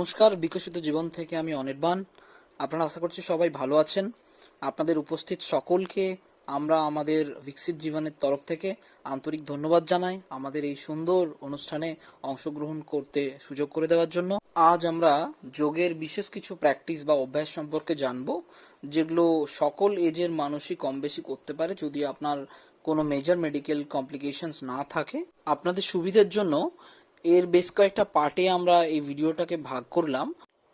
নমস্কার, বিকশিত জীবন থেকে আমি অনির্বাণ। আপনারা আশা করছি সবাই ভালো আছেন। আপনাদের উপস্থিত সকলকে আমরা আমাদের বিকশিত জীবনের তরফ থেকে আন্তরিক ধন্যবাদ জানাই আমাদের এই সুন্দর অনুষ্ঠানে অংশগ্রহণ করতে সুযোগ করে দেওয়ার জন্য। আজ আমরা যোগের বিশেষ কিছু প্র্যাকটিস বা অভ্যাস সম্পর্কে জানব, যেগুলো সকল এজের মানুষই কম বেশি করতে পারে যদি আপনার কোনো মেজর মেডিকেল কমপ্লিকেশনস না থাকে। আপনাদের সুবিধার জন্য এর বেশ কয়েকটা পার্টে আমরা এই ভিডিওটাকে ভাগ করলাম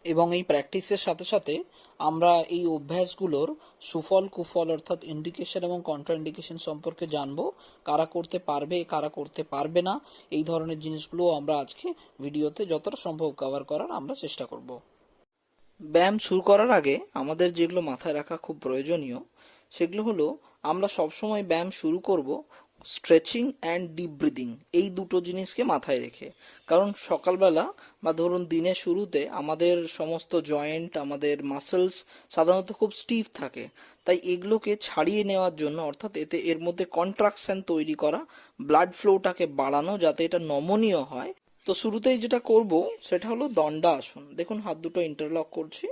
এবং এই প্র্যাকটিসের সাথে সাথে আমরা এই অভ্যাসগুলোর সুফল কুফল অর্থাৎ ইন্ডিকেশন এবং কন্ট্রাইন্ডিকেশন সম্পর্কে জানবো। কারা করতে পারবে, কারা করতে পারবে না, এই ধরনের জিনিসগুলো আমরা আজকে ভিডিওতে যতটা সম্ভব কভার করার আমরা চেষ্টা করব। ব্যায়াম শুরু করার আগে আমাদের যেগুলো মাথায় রাখা খুব প্রয়োজনীয় সেগুলো হলো, আমরা সবসময় ব্যায়াম শুরু করব স্ট্রেচিং অ্যান্ড ডিপ ব্রিদিং, এই দুটো জিনিসকে মাথায় রেখে। কারণ সকালবেলা বা ধরুন দিনের শুরুতে আমাদের সমস্ত জয়েন্ট, আমাদের মাসেলস সাধারণত খুব স্টিফ থাকে, তাই এগুলোকে ছাড়িয়ে নেওয়ার জন্য, অর্থাৎ এর মধ্যে কন্ট্রাকশন তৈরি করা, ব্লাড ফ্লোটাকে বাড়ানো যাতে এটা নমনীয় হয়। তো শুরুতেই যেটা করব সেটা হলো দণ্ডা আসন। দেখুন, হাত দুটো ইন্টারলক করছি।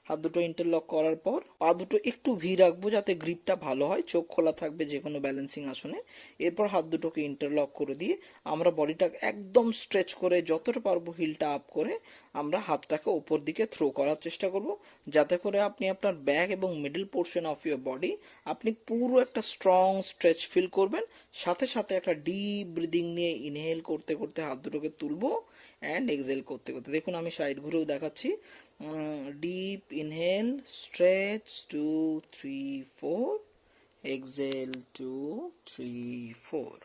হাত দুটো ইন্টারলক করার পর পা দুটো একটু ভি রাখবো যাতে গ্রিপটা ভালো হয়, চোখ খোলা থাকবে যে কোনো ব্যালেন্সিং আসনে। এরপর হাত দুটোকে ইন্টারলক করে দিয়ে আমরা বডিটা একদম স্ট্রেচ করে যতটা পারবো হিলটা আপ করে আমরা হাতটাকে ওপর দিকে থ্রো করার চেষ্টা করব, যাতে করে আপনি আপনার ব্যাক এবং middle portion of your body আপনি পুরো একটা স্ট্রং স্ট্রেচ ফিল করবেন। সাথে সাথে একটা ডিপ ব্রিদিং নিয়ে ইনহেল করতে করতে হাত দুটোকে তুলবো অ্যান্ড এক্সেল করতে করতে, দেখুন আমি সাইড ঘুরেও দেখাচ্ছি। Deep inhale, stretch 2 3 4, exhale 2 3 4।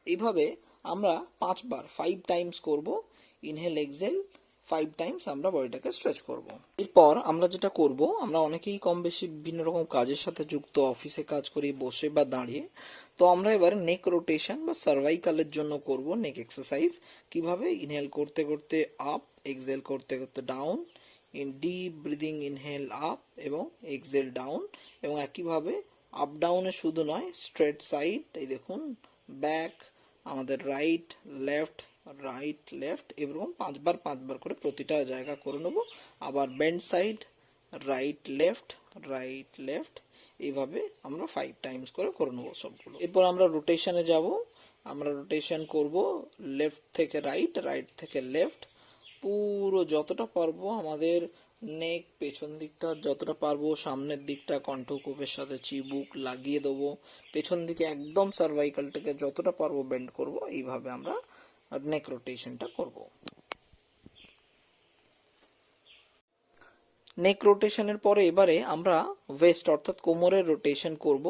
এইভাবে আমরা 5 বার 5 টাইমস করব। ইনহেল এক্সেল 5 টাইমস আমরা বডিটাকে স্ট্রেচ করব। এরপর আমরা যেটা করব, আমরা অনেকেই কম বেশি বিভিন্ন রকম কাজের সাথে যুক্ত, অফিসে কাজ করি বসে বা দাঁড়িয়ে। তো আমরা এবার নেক রোটেশন বা সার্ভাইকালের জন্য করব নেক এক্সারসাইজ। কিভাবে? ইনহেল করতে করতে আপ, এক্সেল করতে করতে down, in deep breathing inhale up এবং এক্সেল ডাউন। এবং একইভাবে আপ ডাউনে শুধু নয়, স্ট্রেট সাইড, এই দেখুন, ব্যাক, আমাদের রাইট লেফট, রাইট লেফট, এরকম 5 বার করে প্রতিটা জায়গা করে নেব। আবার bend side, right left, right left, এইভাবে আমরা 5 টাইমস করে করে নেবো সবগুলো। এরপর আমরা রোটেশনে যাব। আমরা রোটেশন করব লেফট থেকে রাইট, রাইট থেকে লেফট, পুরো যতটা পারবো আমাদের নেক পেছন দিকটা যতটা পারবো, সামনের দিকটা কণ্ঠকূপের সাথে চিবুক লাগিয়ে দেবো, পেছন দিকে একদম সার্ভাইকালটাকে যতটা পারবো বেন্ড করব। এইভাবে আমরা নেক রোটেশনটা করব। নেক রোটেশনের পরে এবারে আমরা ওয়েস্ট অর্থাৎ কোমরের রোটেশন করব।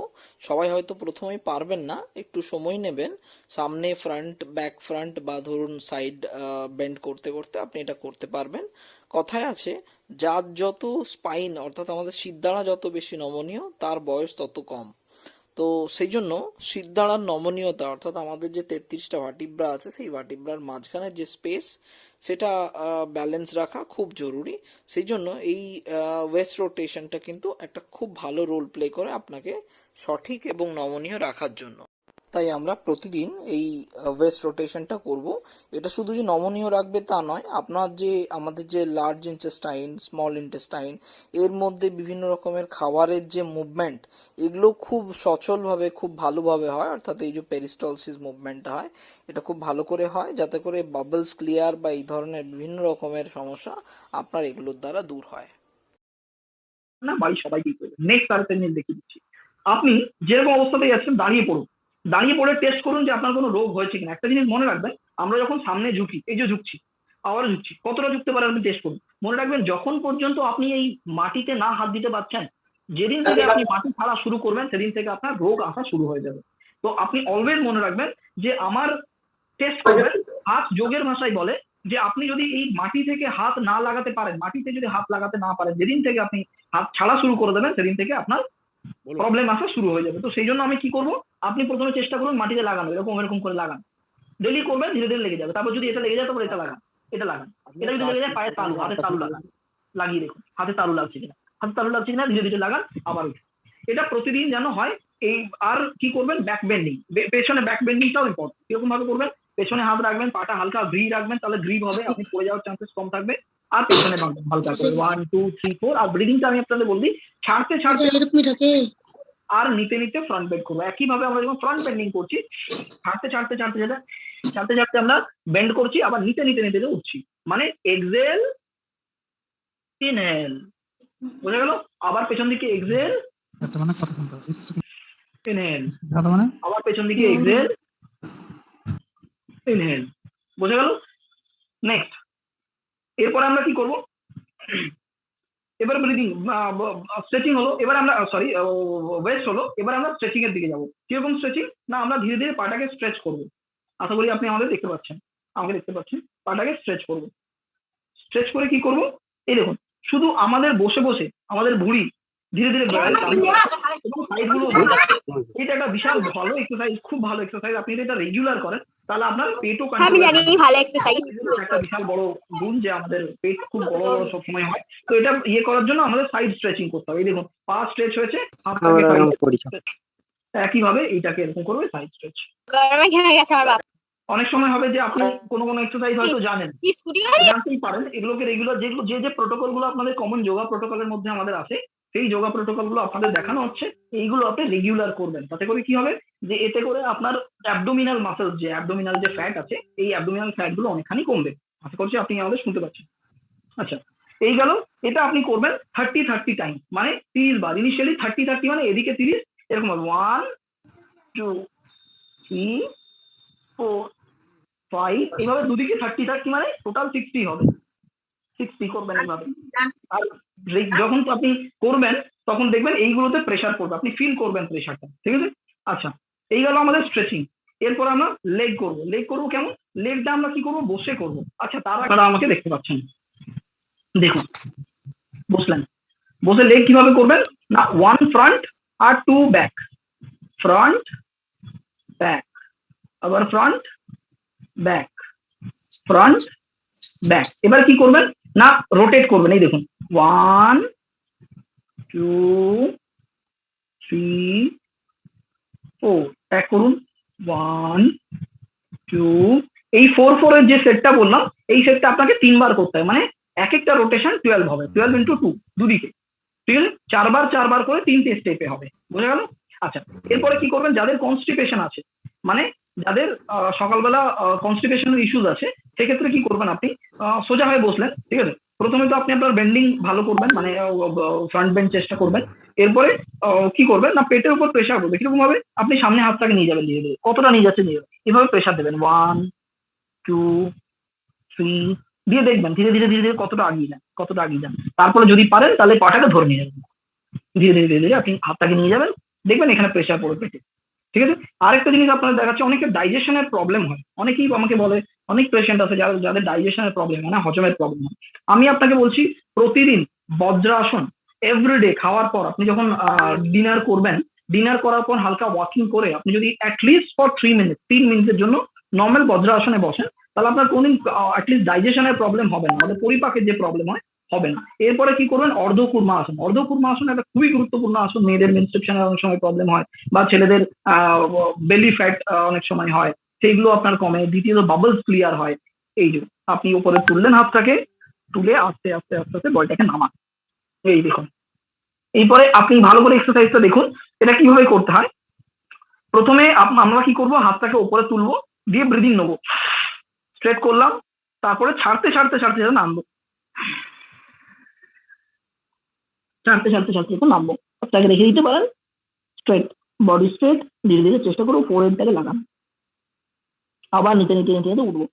সবাই হয়তো প্রথমেই পারবেন না, একটু সময় নেবেন। সামনে ফ্রন্ট, ব্যাক ফ্রন্ট বা ধরুন সাইড বেন্ড করতে করতে আপনি এটা করতে পারবেন। কথায় আছে, যার যত স্পাইন অর্থাৎ আমাদের শিরদাঁড়া যত বেশি নমনীয় তার বয়স তত কম। তো সেই জন্য শিরদাঁড়ার নমনীয়তা অর্থাৎ আমাদের যে 33টা ভার্টিব্রা আছে সেই ভার্টিব্রার মাঝখানে যে স্পেস, সেটা ব্যালেন্স রাখা খুব জরুরি। সেই জন্য এই ওয়েস্ট রোটেশনটা কিন্তু একটা খুব ভালো রোল প্লে করে আপনাকে সঠিক এবং নমনীয় রাখার জন্য। তাই আমরা প্রতিদিন এই ওয়েস্ট রোটেশনটা করব। এটা শুধু যে নমনীয় রাখবে তা নয়, আপনার যে আমাদের যে লার্জ ইন্টেস্টাইন, স্মল ইন্টেস্টাইন, এর মধ্যে বিভিন্ন রকমের খাবারের যে মুভমেন্ট, এগুলো খুব সচলভাবে খুব ভালোভাবে হয়, অর্থাৎ এই যে পেরিস্টলসিস মুভমেন্টটা হয় এটা খুব ভালো করে হয়, যাতে করে বাবলস ক্লিয়ার বা এই ধরনের বিভিন্ন রকমের সমস্যা আপনার এগুলোর দ্বারা দূর হয়। না, বাড়ির সবাইকেই করবে। নেক্সট আর একটা জিনিস দেখিয়ে দিচ্ছি। আপনি যেরকম অবস্থাতেই আছেন দাঁড়িয়ে পড়ুন, দাঁড়িয়ে পড়ে টেস্ট করুন যে আপনার কোনো রোগ হয়েছে কিনা। একটা জিনিস মনে রাখবেন, আমরা যখন সামনে ঝুঁকি, এই যে ঝুঁকছি, আবারও ঝুঁকছি, কতটা ঝুঁকতে পারে আপনি টেস্ট করুন। মনে রাখবেন, যখন পর্যন্ত আপনি এই মাটিতে না হাত দিতে পারছেন, যেদিন থেকে আপনি মাটি ছাড়া শুরু করবেন সেদিন থেকে আপনার রোগ আসা শুরু হয়ে যাবে। তো আপনি অলওয়েজ মনে রাখবেন যে আমার টেস্ট করবেন। হাত যোগের ভাষায় বলে যে আপনি যদি এই মাটি থেকে হাত না লাগাতে পারেন, মাটিতে যদি হাত লাগাতে না পারেন, যেদিন থেকে আপনি হাত ছাড়া শুরু করে দেবেন সেদিন থেকে আপনার প্রবলেম আসা শুরু হয়ে যাবে। তো সেই জন্য আমি কি করব, আপনি প্রথমে চেষ্টা করুন মাটিতে লাগানো, এরকম এরকম করে লাগান, ডেলি করবেন, ধীরে ধীরে লেগে যাবে। তারপর যদি এটা লেগে যায় তারপর এটা লাগান, এটা লাগান, এটা যদি লেগে যায় পায়ের তালু, হাতের তালু লাগান, লাগিয়ে দেখুন হাতে তালু লাগছে কিনা, হাতে তালু লাগছে কিনা, ধীরে ধীরে লাগান, আবার এটা প্রতিদিন যেন হয়। এই আর কি করবেন, ব্যাক বেন্ডিং, পেছনে ব্যাক বেন্ডিংটাও ইম্পর্টেন্ট। কিরকম ভাবে করবেন, পেছনে হাত রাখবেন, পাটা হালকা গ্রি রাখবেন, তাহলে গ্রিপ হবে, আপনি পড়ে যাওয়ার চান্সেস কম থাকবে। আর পেছনে ভাঙবেন হালকা করে, 1 2 3 4। আর ব্রিদিংটা আমি আপনাদের বলি, ছাড়তে ছাড়তে এরকমই থাকে। আর নিতে নিতে ফ্রন্ট বেন্ড করবো। একইভাবে আমরা যখন ফ্রন্ট বেন্ডিং করছি, ছাড়তে ছাড়তে ছাড়তে ছাড়তে ছাড়তে ছাড়তে আমরা বেন্ড করছি, আবার নিতে নিতে নিতে উঠছি, মানে এক্সেল ইনহেল, বোঝা গেল? আবার পেছন দিকে এক্সেল মানে কথা শুনতে হবে। ইনহেল, মানে আবার পেছন দিকে এক্সেল ইনহেল, বোঝা গেল? নেক্সট, এরপরে আমরা কি করব? এবার ব্রিদিং স্ট্রেচিং হলো, এবার আমরা সরি ওয়েস্ট হলো, এবার আমরা স্ট্রেচিং এর দিকে যাবো। কিরকম স্ট্রেচিং? না, আমরা ধীরে ধীরে পাটাকে স্ট্রেচ করব। আশা করি আপনি আমাদের দেখতে পাচ্ছেন, আমাকে দেখতে পাচ্ছেন। পাটাকে স্ট্রেচ করব। স্ট্রেচ করে কি করব? এই দেখুন, শুধু আমাদের বসে বসে আমাদের ভুঁড়ি ধীরে ধীরে এবং সাইডগুলো, এটা একটা বিশাল ভালো এক্সারসাইজ, খুব ভালো এক্সারসাইজ। আপনি যদি এটা রেগুলার করেন তাহলে আপনার পেটও আমি জানি ভালো এক্সারসাইজ। একটা বিশাল বড় গুণ যে আমাদের পেট খুব বড় বড় সবসময় হয়। তো এটা করার জন্য আমাদের সাইড স্ট্রেচিং করতে হবে। এই দেখুন, পা স্ট্রেচ হয়েছে, হাতটাকে একইভাবে এইটাকে এরকম করবে, সাইড স্ট্রেচ। গরমে ঘেমে গেছে আমার বাপ। অনেক সময় হবে যে আপনি কোনো এক্সারসাইজ হয়তো জানেন, জানতেই পারেন, এগুলোকে রেগুলার যেগুলো যে প্রোটোকল গুলো আপনাদের কমন যোগা প্রোটোকলের মধ্যে আমাদের আছে, সেই যোগা প্রোটোকল গুলো আপনাদের দেখানো হচ্ছে, এইগুলো আপনি রেগুলার করবেন। তাতে করে কি হবে যে এতে করে আপনার অ্যাবডোমিনাল মাসেল, যে অ্যাবডোমিনাল যে ফ্যাট আছে, এই অ্যাবডোমিনাল ফ্যাট গুলো অনেকখানি কমবে। আশা করছি আপনি আমাদের শুনতে পাচ্ছেন। আচ্ছা, এই গেল। এটা আপনি করবেন 30-30 টাইম, মানে 30 বার। ইনিশিয়ালি 30-30 মানে এদিকে 30, এরকম 1 2 3 4 5, এইভাবে দুদিকে 30-30 মানে টোটাল 60 হবে। 60 করবেন এইভাবে। আর যখন আপনি করবেন তখন দেখবেন এইগুলোতে প্রেসার পড়বে, আপনি ফিল করবেন প্রেসারটা, ঠিক আছে? আচ্ছা, এই গেল আমাদের স্ট্রেচিং। এরপর আমরা লেগ করব। লেগ করবো কেমন? লেগটা আমরা কি করব? বসে করব। আচ্ছা, তারা আপনারা আমাকে দেখতে পাচ্ছেন, দেখুন, বসলেন, বসে লেগ কিভাবে করবেন? না, 1 ফ্রন্ট আর 2 ব্যাক, ফ্রন্ট ব্যাক, আবার ফ্রন্ট ব্যাক, ফ্রন্ট ব্যাক। এবার কি করবেন? না, রোটেট করবেন। এই দেখুন, 1 2 3 4, ব্যাক করুন, 1 2। এই 4 এর যে সেটটা বললাম, এই সেটটা আপনাকে 3 বার করতে হবে, মানে এক একটা রোটেশন 12 হবে, 12 × 2 দুদিকে, ঠিক আছে? 4 বার 4 বার করে 3টে স্টেপে হবে, বোঝা গেল? আচ্ছা, এরপরে কি করবেন? যাদের কনস্টিপেশন আছে, মানে যাদের সকালবেলা কনস্টিপেশনের ইস্যুস আছে, সেক্ষেত্রে কি করবেন? আপনি সোজা হয়ে বসলেন, ঠিক আছে? প্রথমে তো আপনি আপনার বেন্ডিং ভালো করবেন, মানে ফ্রন্ট বেন্ড চেষ্টা করবেন। এরপরে কি করবেন? না, পেটের উপর প্রেশার করবে। কিরকম ভাবে? আপনি সামনে হাতটাকে নিয়ে যাবেন ধীরে ধীরে, কতটা নিয়ে যাচ্ছে নিয়ে যাবেন, এভাবে প্রেশার দেবেন, 1 2 3 দিয়ে দেখবেন ধীরে ধীরে ধীরে ধীরে কতটা আগিয়ে যান, কতটা আগিয়ে যান। তারপরে যদি পারেন তাহলে পাটাকে ধরে নিয়ে যাবেন, ধীরে ধীরে ধীরে ধীরে আপনি হাতটাকে নিয়ে যাবেন, দেখবেন এখানে প্রেশার পড়বে পেটে, ঠিক আছে? আরেকটা জিনিস আপনাদের দেখাচ্ছে, অনেকের ডাইজেশনের প্রবলেম হয়। অনেকেই আমাকে বলে, অনেক পেশেন্ট আছে যাদের ডাইজেশনের প্রবলেম, মানে হজমের প্রবলেম হয়। আমি আপনাকে বলছি, প্রতিদিন বজ্রাসন এভরিডে খাওয়ার পর, আপনি যখন ডিনার করবেন, ডিনার করার পর হালকা ওয়াকিং করে আপনি যদি অ্যাটলিস্ট ফর 3 মিনিটের জন্য নর্মাল বজ্রাসনে বসেন, তাহলে আপনার কোনদিন অ্যাটলিস্ট ডাইজেশনের প্রবলেম হবে না, আমাদের পরিপাকের যে প্রবলেম হয় হবে না। এরপরে কি করবেন? অর্ধকুর্মা আসন। অর্ধকুর্মা আসন একটা খুবই গুরুত্বপূর্ণ আসন। মেয়েদের মেনস্ট্রুকশনের অনেক সময় প্রবলেম হয়, বা ছেলেদের বেলি ফ্যাট অনেক সময় হয়, সেইগুলো আপনার কমে। দ্বিতীয়ত বাবলস ক্লিয়ার হয়। এই যে আপনি উপরে তুললেন হাতটাকে, তুলে আস্তে আস্তে আস্তে আস্তে বলটাকে নামান, এই দেখুন। এরপরে আপনি ভালো করে এক্সারসাইজটা দেখুন, এটা কিভাবে করতে হয়। প্রথমে আমরা কি করব? হাতটাকে উপরে তুলবো, দিয়ে ব্রিদিং নেবো, স্ট্রেট করলাম, তারপরে ছাড়তে ছাড়তে ছাড়তে ছাড়তে নামবো, ছাড়তে ছাড়তে ছাড়তে ছাড়তে নামবো। আপনাকে রেখে দিতে পারেন, স্ট্রেট বডি স্ট্রেট, ধীরে ধীরে চেষ্টা করবো ফোরহেডটাকে লাগান, আবার নিতে নিতে নিতে নিতে উঠবো,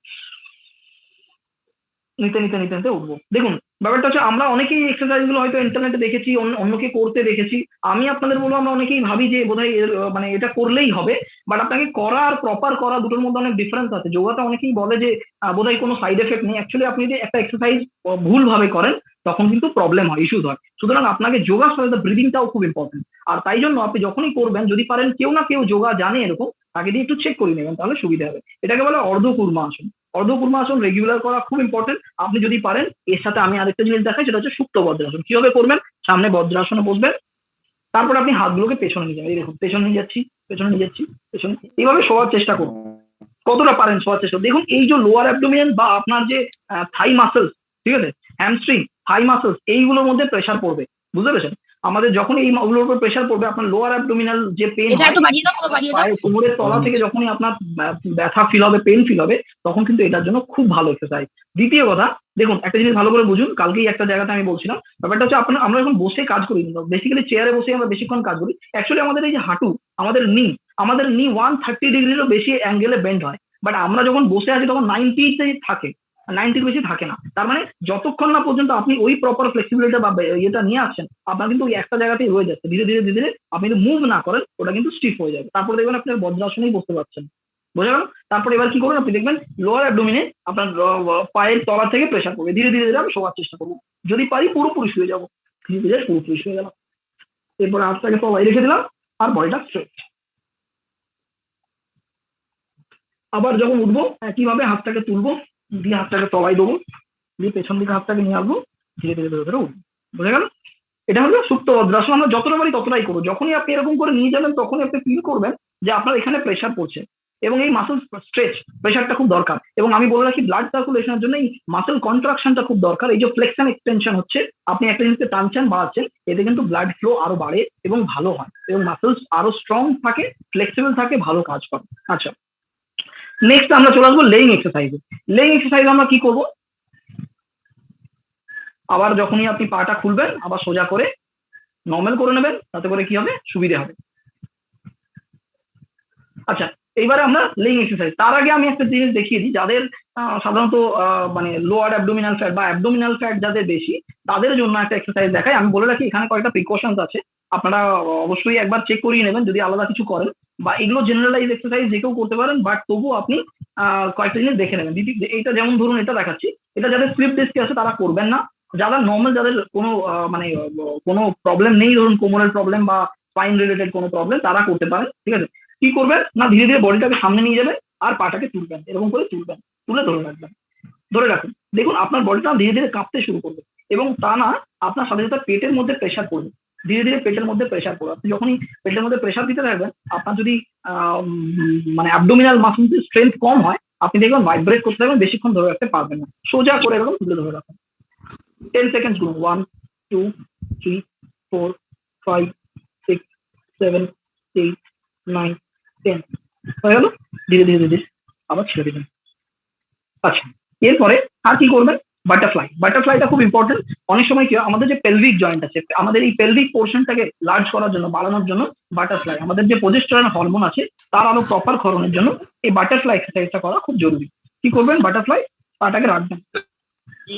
নিতে নিতে নিতে নিতে উঠবো। দেখুন, ব্যাপারটা হচ্ছে আমরা অনেকেই এক্সারসাইজ গুলো হয়তো ইন্টারনেটে দেখেছি, অন্যকে করতে দেখেছি। আমি আপনাদের বলবো, আমরা অনেকেই ভাবি যে বোধহয় মানে এটা করলেই হবে, বাট আপনাকে করা আর প্রপার করা দুটোর মধ্যে অনেক ডিফারেন্স আছে। যোগাতে অনেকেই বলে যে বোধহয় কোনো সাইড এফেক্ট নেই। অ্যাকচুয়ালি আপনি যদি একটা এক্সারসাইজ ভুল ভাবে করেন তখন কিন্তু প্রবলেম হয়, ইস্যুস হয়। সুতরাং আপনাকে যোগার সাথে ব্রিদিংটাও খুব ইম্পর্টেন্ট। আর তাই জন্য আপনি যখনই করবেন, যদি পারেন কেউ না কেউ যোগা জানে এরকম, তাকে দিয়ে একটু চেক করে নেবেন, তাহলে সুবিধা হবে। এটাকে বলে অর্ধকুর্মা আসন। অর্ধকুর্মা আসন রেগুলার করা খুব ইম্পর্টেন্ট। আপনি যদি পারেন, এর সাথে আমি আরেকটা জিনিস দেখাই, সেটা হচ্ছে সুপ্ত বজ্রাসন। কিভাবে করবেন? সামনে বজ্রাসনে বসবেন, তারপর আপনি হাতগুলোকে পেছনে নিয়ে যাবেন। এই দেখুন, পেছনে নিয়ে যাচ্ছি, পেছনে নিয়ে যাচ্ছি, পেছনে, এইভাবে শোয়ার চেষ্টা করুন। কতটা পারেন শোয়ার চেষ্টা করুন। দেখুন এই যে লোয়ার অ্যাবডোমিনাল বা আপনার যে থাই মাসেলস, ঠিক আছে, হ্যামস্ট্রিং, থাই মাসেলস, এইগুলোর মধ্যে প্রেসার পড়বে, বুঝতে পেরেছেন? আমাদের যখন এইগুলোর উপর প্রেসার পড়বে, আপনার লোয়ার অ্যাবডোমিনাল যে পেন হয়, পায়ের কোমরের তলা থেকে যখনই আপনার ব্যথা ফিল হবে, পেন ফিল হবে, তখন কিন্তু এটার জন্য খুব ভালো এক্সারসাইজ। দ্বিতীয় কথা, দেখুন একটা জিনিস ভালো করে বুঝুন, কালকেই একটা জায়গাতে আমি বলছিলাম, ব্যাপারটা হচ্ছে আমরা যখন বসে কাজ করি, বেসিক্যালি চেয়ারে বসে আমরা বেশিক্ষণ কাজ করি, অ্যাকচুয়ালি আমাদের এই যে হাঁটু, আমাদের নি 130 ডিগ্রিরও বেশি অ্যাঙ্গেলে বেন্ড হয়, বাট আমরা যখন বসে আছি তখন 90-তে থাকে, 90-র বেশি থাকে না। তার মানে যতক্ষণ না পর্যন্ত আপনি ওই প্রপার ফ্লেক্সিবিলিটি বা ইয়েটা নিয়ে আসছেন, আপনার কিন্তু ওই একটা জায়গাতেই রয়ে যাচ্ছে, ধীরে ধীরে ধীরে ধীরে আপনি যদি মুভ না করেন ওটা কিন্তু স্টিফ হয়ে যাবে, তারপরে দেখবেন আপনি বজ্রাসনেই বসতে পারছেন, বোঝা গেল? তারপরে এবার কি করবেন, আপনি দেখবেন লোয়ার অ্যাবডোমিনে আপনার পায়ের তলা থেকে প্রেসার পড়বে, ধীরে ধীরে ধীরে আমি শোয়ার চেষ্টা করবো, যদি পারি পুরোপুরি শুয়ে যাবো, ধীরে ধীরে পুরোপুরি শুয়ে গেলাম, এরপরে হাতটাকে সবাই রেখে দিলাম আর বডিটা স্ট্রেট। আবার যখন উঠবো একইভাবে হাতটাকে তুলবো, দিয়ে হাতটাকে তলায় দেবো, দিয়ে পেছন দিকে হাতটাকে নিয়ে আসবো, ধীরে ধীরে ধীরে ধীরে উঠবো, বোঝা গেল? এটা হলো সুপ্ত বজ্রাসন। আমরা যতটা পারি ততটাই করবো। যখনই আপনি এরকম করে নিয়ে যাবেন তখনই আপনি ফিল করবেন যে আপনার এখানে প্রেশার পড়ছে, এবং এই মাসেল স্ট্রেচ প্রেশারটা খুব দরকার। এবং আমি বলে রাখি, ব্লাড সার্কুলেশনের জন্য এই মাসেল কন্ট্রাকশনটা খুব দরকার। এই যে ফ্লেকশন এক্সটেনশন হচ্ছে, আপনি একটা জিনিসকে টানছেন বাড়াচ্ছেন, এতে কিন্তু ব্লাড ফ্লো আরো বাড়ে এবং ভালো হয়, এবং মাসেলস আরো স্ট্রং থাকে, ফ্লেক্সিবল থাকে, ভালো কাজ করে। আচ্ছা, নেক্সট আমরা চলে আসবো লেইং এক্সারসাইজে। লেইং এক্সারসাইজ আমরা কি করব, আবার যখনই আপনি পাটা খুলবেন আবার সোজা করে নর্মাল করে নেবেন, তাতে করে কি হবে, সুবিধা হবে। আচ্ছা, এইবারে আমরা লেইং এক্সারসাইজ, তার আগে আমি একটা জিনিস দেখিয়ে দিই, যাদের সাধারণত মানে লোয়ার অ্যাবডোমিনাল ফ্যাট বা অ্যাবডোমিনাল ফ্যাট যাদের বেশি, তাদের জন্য একটা এক্সারসাইজ দেখাই। আমি বলে রাখি এখানে কয়েকটা প্রিকশনস আছে, আপনারা অবশ্যই একবার চেক করিয়ে নেবেন যদি আলাদা কিছু করেন, বা এগুলো জেনারেলাইজ এক্সারসাইজ যে কেউ করতে পারেন, বাট তবুও আপনি কয়েকটা জিনিস দেখে নেবেন। এইটা যেমন ধরুন এটা দেখাচ্ছি, এটা যাদের স্লিপ ডিস্ক আছে তারা করবেন না, যারা নর্মাল, যাদের কোনো মানে কোনো প্রবলেম নেই, ধরুন কোমরের প্রবলেম বা স্পাইন রিলেটেড কোনো প্রবলেম, তারা করতে পারেন, ঠিক আছে? কি করবেন না, ধীরে ধীরে বডিটাকে সামনে নিয়ে যাবেন আর পাটাকে তুলবেন, এরকম করে তুলবেন, তুলে ধরে রাখবেন, ধরে রাখুন। দেখুন আপনার বডিটা ধীরে ধীরে কাঁপতে শুরু করবে, এবং তা না আপনার সাথে সাথে পেটের মধ্যে প্রেশার পড়বে, ধীরে ধীরে পেটের মধ্যে প্রেশার পড়বে। আপনি যখনই পেটের মধ্যে প্রেশার দিতে থাকবেন, আপনার যদি মানে অ্যাবডোমিনাল মাসেলসের স্ট্রেংথ কম হয়, আপনি দেখবেন ভাইব্রেট করতে থাকবেন, বেশিক্ষণ ধরে রাখতে পারবেন না। সোজা করে এরকম তুলে ধরে রাখুন, 10 সেকেন্ডস গুলো, 1 2 3 4 5 6 7 8 9 10 হয়ে গেল। ধীরে ধীরে ধীরে আবার ছেড়ে দিবেন। আচ্ছা, এরপরে আর কি করবেন, বাটারফ্লাই। বাটারফ্লাইটা খুব ইম্পর্টেন্ট। অনেক সময় কি হয়, আমাদের যে পেলভিক জয়েন্ট আছে, আমাদের এই পেলভিক পোর্শনটাকে লার্জ করার জন্য, বাড়ানোর জন্য বাটারফ্লাই, আমাদের যে প্রজেস্টেরন হরমোন আছে তার আরো প্রপার ক্ষরণের জন্য এই বাটারফ্লাই এক্সারসাইজটা করা খুব জরুরি। কি করবেন, বাটারফ্লাই, পাটাকে রাখবেন,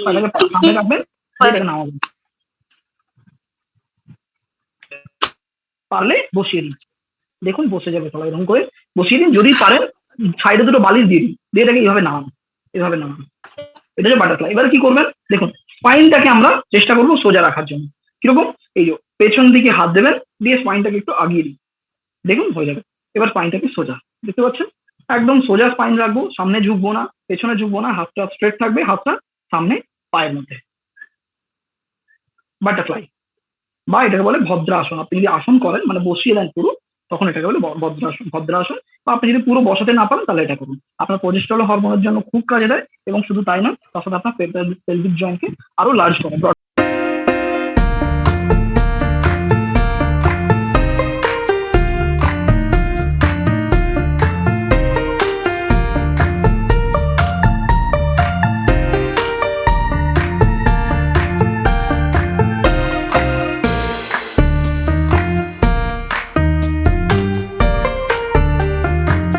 পাটাকে সামনে রাখবেন, এটাকে নামাবেন, পারলে বসিয়ে দিন, দেখুন বসে যাবে সবাই, এরকম করে বসিয়ে দিন। যদি পারেন সাইডে দুটো বালিশ দিয়ে দিন, দিয়ে এটাকে এইভাবে নামান, এভাবে নামান, এটা হচ্ছে বাটারফ্লাই। এবার কি করবেন, দেখুন স্পাইনটাকে আমরা চেষ্টা করবো সোজা রাখার জন্য। কিরকম, এই যে পেছন দিকে হাত দেবেন, দিয়ে স্পাইনটাকে একটু আগিয়ে দিন, দেখুন হয়ে যাবে। এবার স্পাইনটাকে সোজা, দেখতে পাচ্ছেন, একদম সোজা স্পাইন রাখবো, সামনে ঝুঁকবো না, পেছনে ঝুঁকবো না, হাতটা স্ট্রেট থাকবে, হাতটা সামনে পায়ের মধ্যে, বাটারফ্লাই, বা এটাকে বলে ভদ্রাসন। আপনি যদি আসন করেন মানে বসিয়ে দেন পুরো, তখন এটাকে বলে ভদ্রাসন। বা আপনি যদি পুরো বসাতে না পারেন তাহলে এটা করুন। আপনার প্রজেস্টেরন হরমোনের জন্য খুব কাজে দেয়, এবং শুধু তাই নয়, তার সাথে আপনার পেলভিক জয়েন্টকে আরো লার্জ করে,